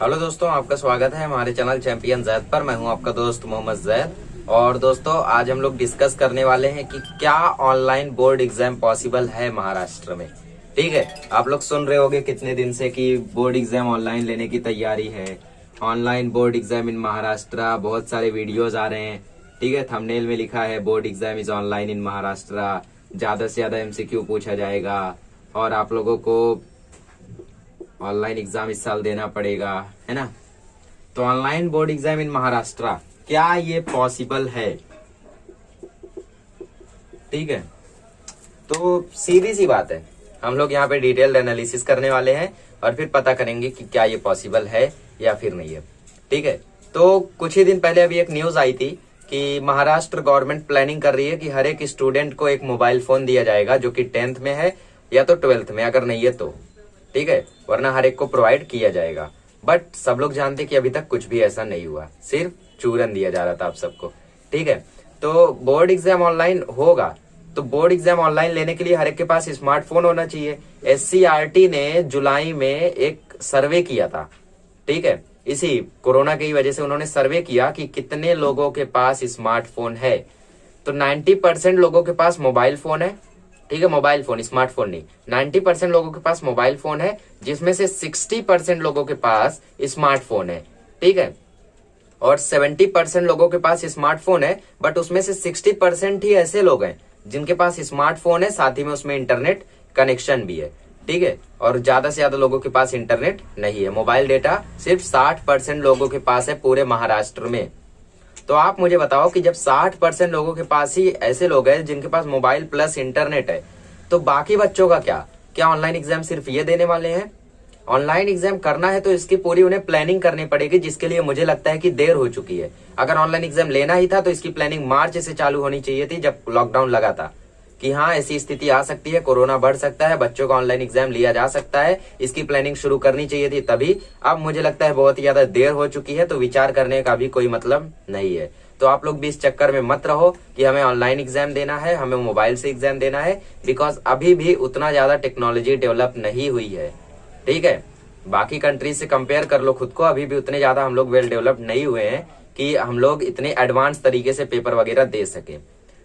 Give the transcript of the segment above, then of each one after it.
Hello दोस्तों, आपका स्वागत है हमारे चैनल चैंपियन जैद पर। मैं हूं आपका दोस्त मोहम्मद जैद। और दोस्तों, आज हम लोग डिस्कस करने वाले हैं कि क्या ऑनलाइन बोर्ड एग्जाम पॉसिबल है महाराष्ट्र में। ठीक है, आप लोग सुन रहे होंगे कितने दिन से कि बोर्ड एग्जाम ऑनलाइन लेने की तैयारी है। Online board exam in Maharashtra, बहुत सारे वीडियोज आ रहे हैं। ठीक है, थंबनेल में लिखा है board exam is online in Maharashtra, ज्यादा से ज्यादा एमसीक्यू पूछा जाएगा और आप लोगों को ऑनलाइन एग्जाम इस साल देना पड़ेगा, है ना। तो online board exam in Maharashtra, क्या ये पॉसिबल है? ठीक है, तो सीधी सी बात है, हम लोग यहाँ पे डिटेल्ड एनालिसिस करने वाले हैं और फिर पता करेंगे कि क्या ये पॉसिबल है या फिर नहीं है। ठीक है, तो कुछ ही दिन पहले अभी एक न्यूज आई थी कि महाराष्ट्र गवर्नमेंट प्लानिंग कर रही है कि हर एक स्टूडेंट को एक मोबाइल फोन दिया जाएगा, जो कि 10th में है या तो 12th में, अगर नहीं है तो। ठीक है, वरना हर एक को प्रोवाइड किया जाएगा। बट सब लोग जानते कि अभी तक कुछ भी ऐसा नहीं हुआ, सिर्फ चूरन दिया जा रहा था आप सबको। ठीक है, तो बोर्ड एग्जाम ऑनलाइन होगा तो बोर्ड एग्जाम ऑनलाइन लेने के लिए हर एक के पास स्मार्टफोन होना चाहिए। एससीईआरटी ने जुलाई में एक सर्वे किया था। ठीक है, इसी कोरोना की वजह से उन्होंने सर्वे किया कि कितने लोगों के पास स्मार्टफोन है। तो 90% लोगों के पास मोबाइल फोन है। ठीक है, मोबाइल फोन, स्मार्टफोन नहीं। 90% लोगों के पास मोबाइल फोन है, जिसमें से 60% लोगों के पास स्मार्टफोन है। ठीक है, और 70% लोगों के पास स्मार्टफोन है, बट उसमें से 60% ही ऐसे लोग हैं जिनके पास स्मार्टफोन है, साथ ही में उसमें इंटरनेट कनेक्शन भी है। ठीक है, और ज्यादा से ज्यादा लोगों के पास इंटरनेट नहीं है। मोबाइल डेटा सिर्फ 60% लोगों के पास है पूरे महाराष्ट्र में। तो आप मुझे बताओ कि जब 60% लोगों के पास ही ऐसे लोग हैं जिनके पास मोबाइल प्लस इंटरनेट है, तो बाकी बच्चों का क्या ऑनलाइन एग्जाम सिर्फ ये देने वाले हैं? ऑनलाइन एग्जाम करना है तो इसकी पूरी उन्हें प्लानिंग करनी पड़ेगी, जिसके लिए मुझे लगता है कि देर हो चुकी है। अगर ऑनलाइन एग्जाम लेना ही था तो इसकी प्लानिंग मार्च से चालू होनी चाहिए थी, जब लॉकडाउन लगा था, कि हाँ ऐसी स्थिति आ सकती है, कोरोना बढ़ सकता है, बच्चों का ऑनलाइन एग्जाम लिया जा सकता है, इसकी प्लानिंग शुरू करनी चाहिए थी तभी। अब मुझे लगता है बहुत ही ज्यादा देर हो चुकी है, तो विचार करने का भी कोई मतलब नहीं है। तो आप लोग भी इस चक्कर में मत रहो कि हमें ऑनलाइन एग्जाम देना है, हमें मोबाइल से एग्जाम देना है, बिकॉज अभी भी उतना ज्यादा टेक्नोलॉजी डेवलप नहीं हुई है। ठीक है, बाकी कंट्रीज से कंपेयर कर लो खुद को, अभी भी उतने ज्यादा हम लोग वेल डेवलप नहीं हुए हैं कि हम लोग इतने एडवांस तरीके से पेपर वगैरह दे सके।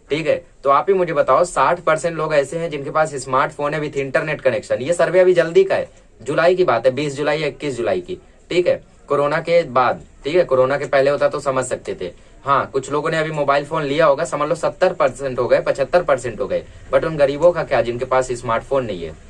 ठीक है, तो आप ही मुझे बताओ, 60% लोग ऐसे हैं जिनके पास स्मार्टफोन है विथ इंटरनेट कनेक्शन। ये सर्वे अभी जल्दी का है, जुलाई की बात है, 20 जुलाई या 21 जुलाई की। ठीक है, कोरोना के बाद। ठीक है, कोरोना के पहले होता तो समझ सकते थे। हाँ, कुछ लोगों ने अभी मोबाइल फोन लिया होगा, समझ लो 70% हो गए, 75% हो गए, बट उन गरीबों का क्या जिनके पास स्मार्टफोन नहीं है।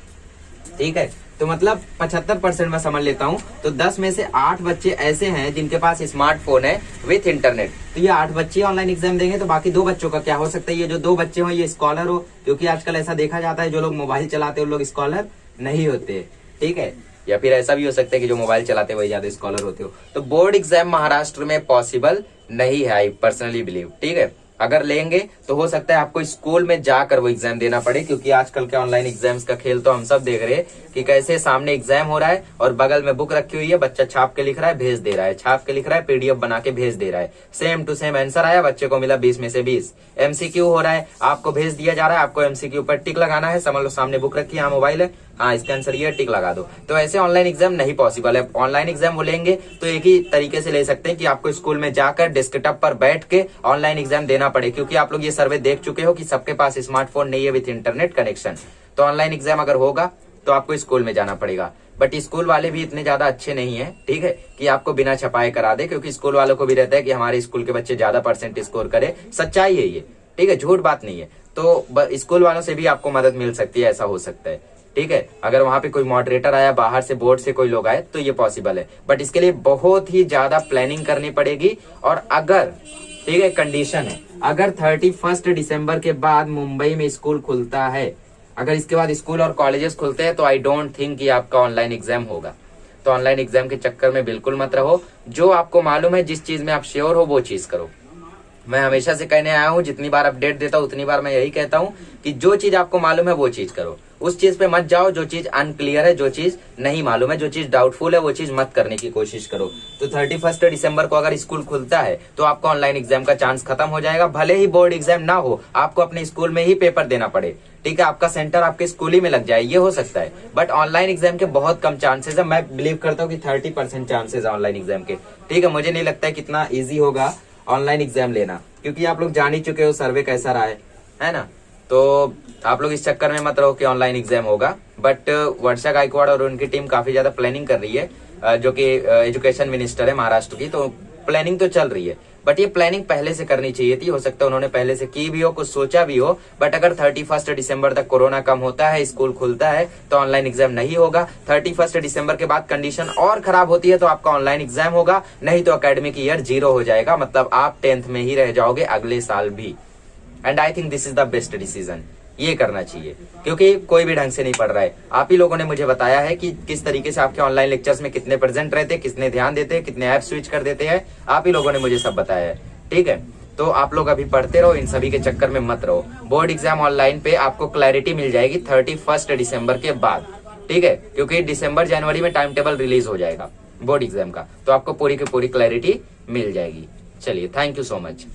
ठीक है, तो मतलब 75% में समझ लेता हूँ, तो 10 में से 8 बच्चे ऐसे हैं जिनके पास स्मार्टफोन है विथ इंटरनेट। तो ये 8 बच्चे ऑनलाइन एग्जाम देंगे, तो बाकी 2 बच्चों का क्या हो सकता है? ये जो 2 बच्चे हो ये स्कॉलर हो, क्योंकि आजकल ऐसा देखा जाता है जो लोग मोबाइल चलाते हैं वो लोग स्कॉलर नहीं होते। ठीक है, या फिर ऐसा भी हो सकता है कि जो मोबाइल चलाते हैं वही ज्यादा स्कॉलर होते हो। तो बोर्ड एग्जाम महाराष्ट्र में पॉसिबल नहीं है, आई पर्सनली बिलीव। ठीक है, अगर लेंगे तो हो सकता है आपको स्कूल में जाकर वो एग्जाम देना पड़े, क्योंकि आजकल के ऑनलाइन एग्जाम्स का खेल तो हम सब देख रहे हैं कि कैसे सामने एग्जाम हो रहा है और बगल में बुक रखी हुई है, बच्चा छाप के लिख रहा है, भेज दे रहा है, छाप के लिख रहा है, पीडीएफ बना के भेज दे रहा है, सेम टू सेम आंसर आया, बच्चे को मिला 20 में से 20। एमसीक्यू हो रहा है, आपको भेज दिया जा रहा है, आपको एमसीक्यू पर टिक लगाना है, समझ लो सामने बुक रखी है, हाँ मोबाइल है, हाँ इसका आंसर ये, टिक लगा दो। तो ऐसे ऑनलाइन एग्जाम नहीं पॉसिबल है। ऑनलाइन एग्जाम वो लेंगे तो एक ही तरीके से ले सकते हैं कि आपको स्कूल में जाकर डेस्कटॉप पर बैठ के ऑनलाइन एग्जाम देना पड़े, क्योंकि आप लोग ये सर्वे देख चुके हो कि सबके पास स्मार्टफोन नहीं है विथ इंटरनेट कनेक्शन। तो ऑनलाइन एग्जाम अगर होगा तो आपको स्कूल में जाना पड़ेगा, बट स्कूल वाले भी इतने ज्यादा अच्छे नहीं है। ठीक है, कि आपको बिना छपाए करा दे, क्योंकि स्कूल वालों को भी रहता है कि हमारे स्कूल के बच्चे ज्यादा परसेंट स्कोर करे। सच्चाई है ये, ठीक है, झूठ बात नहीं है। तो स्कूल वालों से भी आपको मदद मिल सकती है, ऐसा हो सकता है। ठीक है, अगर वहां पे कोई मॉडरेटर आया, बाहर से बोर्ड से कोई लोग आए, तो ये पॉसिबल है, बट इसके लिए बहुत ही ज्यादा प्लानिंग करनी पड़ेगी। और अगर, ठीक है, कंडीशन है, अगर 31 दिसंबर के बाद मुंबई में स्कूल खुलता है, अगर इसके बाद स्कूल और कॉलेजेस खुलते हैं, तो आई डोंट थिंक कि आपका ऑनलाइन एग्जाम होगा। तो ऑनलाइन एग्जाम के चक्कर में बिल्कुल मत रहो। जो आपको मालूम है, जिस चीज में आप श्योर हो, वो चीज करो। मैं हमेशा से कहने आया हूं, जितनी बार अपडेट देता हूं उतनी बार मैं यही कहता हूं कि जो चीज आपको मालूम है वो चीज करो, उस चीज पे मत जाओ जो चीज अनक्लियर है, जो चीज नहीं मालूम है, जो चीज डाउटफुल है, वो चीज मत करने की कोशिश करो। तो 31 दिसंबर को अगर स्कूल खुलता है तो आपका ऑनलाइन एग्जाम का चांस खत्म हो जाएगा। भले ही बोर्ड एग्जाम ना हो, आपको अपने स्कूल में ही पेपर देना पड़े। ठीक है, आपका सेंटर आपके स्कूल ही में लग जाए, ये हो सकता है। बट ऑनलाइन एग्जाम के बहुत कम चांसेस है, मैं बिलीव करता हूँ कि 30% चांसेस है ऑनलाइन एग्जाम के। ठीक है, मुझे नहीं लगता है कितना ईजी होगा ऑनलाइन एग्जाम लेना, क्योंकि आप लोग जान ही चुके हो सर्वे कैसा रहा है ना। तो आप लोग इस चक्कर में मत रहो कि ऑनलाइन एग्जाम होगा। बट वर्षा गायकवाड़ और उनकी टीम काफी ज्यादा प्लानिंग कर रही है, जो कि एजुकेशन मिनिस्टर है महाराष्ट्र की, तो प्लानिंग तो चल रही है। बट ये प्लानिंग पहले से करनी चाहिए थी, हो सकता है उन्होंने पहले से की भी हो, कुछ सोचा भी हो। बट अगर 31 दिसंबर तक कोरोना कम होता है, स्कूल खुलता है, तो ऑनलाइन एग्जाम नहीं होगा। 31 दिसंबर के बाद कंडीशन और खराब होती है तो आपका ऑनलाइन एग्जाम होगा, नहीं तो एकेडमिक ईयर 0 हो जाएगा, मतलब आप 10th में ही रह जाओगे अगले साल भी। And I think this is the best decision, ये करना चाहिए, क्योंकि कोई भी ढंग से नहीं पढ़ रहा है। आप ही लोगों ने मुझे बताया है कि किस तरीके से आपके ऑनलाइन लेक्चर्स में कितने प्रेजेंट रहते, कितने ध्यान देते, कितने ऐप स्विच कर देते हैं, आप ही लोगों ने मुझे सब बताया है। ठीक है, तो आप लोग अभी पढ़ते रहो, इन सभी के चक्कर में मत रहो। बोर्ड एग्जाम ऑनलाइन पे आपको क्लैरिटी मिल जाएगी 31 दिसंबर के बाद। ठीक है, क्योंकि दिसंबर जनवरी में टाइम टेबल रिलीज हो जाएगा बोर्ड एग्जाम का, तो आपको पूरी की पूरी क्लैरिटी मिल जाएगी। चलिए, थैंक यू सो मच।